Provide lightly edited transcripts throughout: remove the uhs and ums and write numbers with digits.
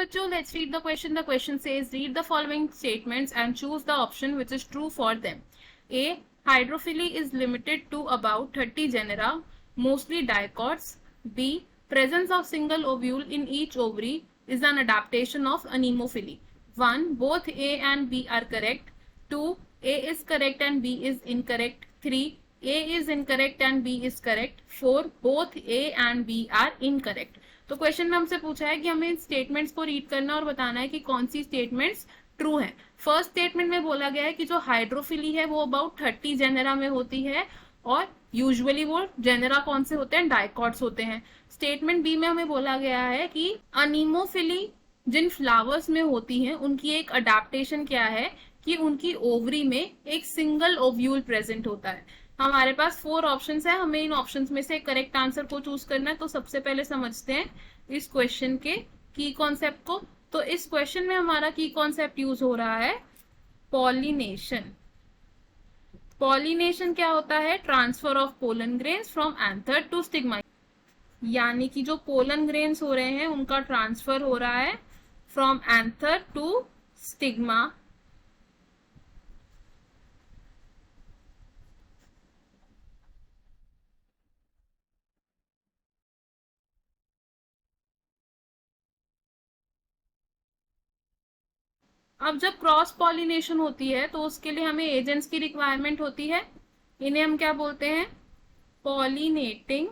बच्चों, let's read the question. The question says, read the following statements and choose the option which is true for them. A. Hydrophily is limited to about 30 genera, mostly dicots. B. Presence of single ovule in each ovary is an adaptation of anemophily. 1. Both A and B are correct. 2. A is correct and B is incorrect. 3. A is incorrect and B is correct. 4. Both A and B are incorrect. तो question में हमसे पूछा है कि हमें इन statements को read करना और बताना है कि कौन सी स्टेटमेंट्स ट्रू है। फर्स्ट स्टेटमेंट में बोला गया है कि जो हाइड्रोफिली है वो अबाउट 30 जेनेरा में होती है और यूजुअली वो जेनेरा कौन से होते हैं, डाइकॉट्स होते हैं। स्टेटमेंट बी में हमें बोला गया है कि अनीमोफिली जिन फ्लावर्स में होती है उनकी एक अडेप्टेशन क्या है कि उनकी ओवरी में एक सिंगल ओव्यूल प्रेजेंट होता है। हमारे पास 4 ऑप्शंस है, हमें इन ऑप्शंस में से करेक्ट आंसर को चूज करना है। तो सबसे पहले समझते हैं इस क्वेश्चन के की कॉन्सेप्ट को। तो इस क्वेश्चन में हमारा की कॉन्सेप्ट यूज हो रहा है पॉलिनेशन। पॉलिनेशन क्या होता है? Transfer of pollen grains from anther to stigma, यानी कि जो पोलन ग्रेन्स हो रहे हैं उनका ट्रांसफर हो रहा है फ्रॉम एंथर टू स्टिग्मा। अब जब क्रॉस पॉलिनेशन होती है तो उसके लिए हमें एजेंट्स की रिक्वायरमेंट होती है। इन्हें हम क्या बोलते हैं? Pollinating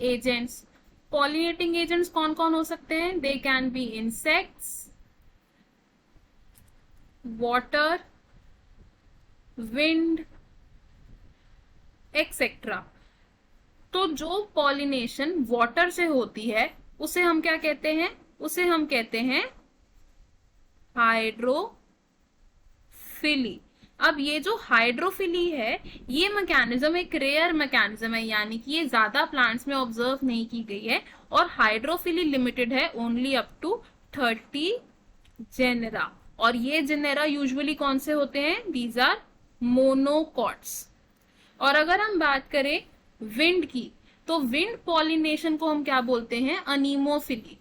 agents. पॉलिनेटिंग एजेंट्स कौन कौन हो सकते हैं? They can be insects, water, wind, etcetera. तो जो पॉलिनेशन वाटर से होती है उसे हम क्या कहते हैं? उसे हम कहते हैं हाइड्रोफिली। अब ये जो हाइड्रोफिली है ये मैकेनिज्म एक रेयर मैकेनिज्म है, यानी कि ये ज्यादा प्लांट्स में ऑब्जर्व नहीं की गई है और हाइड्रोफिली लिमिटेड है ओनली अप टू 30 जेनेरा। और ये जेनेरा यूजुअली कौन से होते हैं? These are monocots. और अगर हम बात करें विंड की तो विंड पॉलिनेशन को हम क्या बोलते हैं? अनीमोफिली।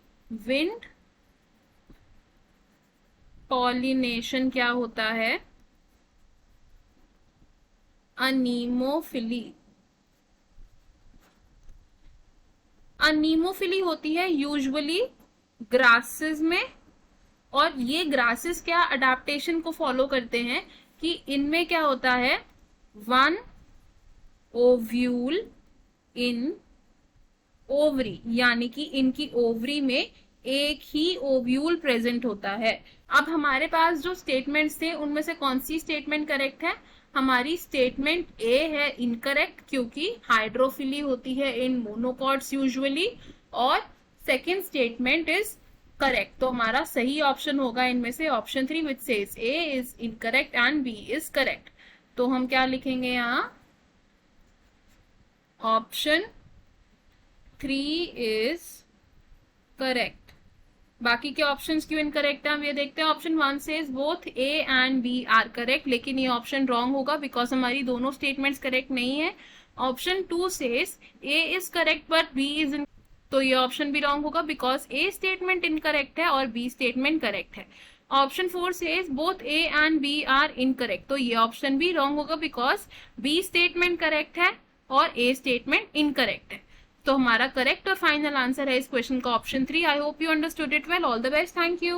विंड पॉलिनेशन क्या होता है? अनीमोफिली। अनीमोफिली होती है यूजुअली ग्रासेस में, और ये ग्रासेस क्या अडेप्टेशन को फॉलो करते हैं कि इनमें क्या होता है? 1 ओव्यूल इन ओवरी, यानी कि इनकी ओवरी में एक ही ओव्यूल प्रेजेंट होता है। अब हमारे पास जो स्टेटमेंट्स थे उनमें से कौन सी स्टेटमेंट करेक्ट है? हमारी स्टेटमेंट ए है इनकरेक्ट, क्योंकि हाइड्रोफिली होती है इन मोनोकॉट्स यूजुअली, और सेकंड स्टेटमेंट इज करेक्ट। तो हमारा सही ऑप्शन होगा इनमें से option 3 which says A is incorrect and B is correct. तो हम क्या लिखेंगे यहाँ? Option 3 is correct. बाकी के ऑप्शंस क्यों इनकरेक्ट है हम ये देखते हैं। Option 1 says both A and B are correct, लेकिन ये ऑप्शन रॉन्ग होगा बिकॉज हमारी दोनों स्टेटमेंट्स करेक्ट नहीं है। Option 2 says A is correct but B is in, तो ये ऑप्शन भी रॉन्ग होगा बिकॉज ए स्टेटमेंट इनकरेक्ट है और बी स्टेटमेंट करेक्ट है। Option 4 says both A and B are incorrect, तो ये ऑप्शन भी रॉन्ग होगा बिकॉज बी स्टेटमेंट करेक्ट है और ए स्टेटमेंट इनकरेक्ट है। तो हमारा करेक्ट और फाइनल आंसर है इस क्वेश्चन का option 3। I hope you understood it well. All the best. Thank you.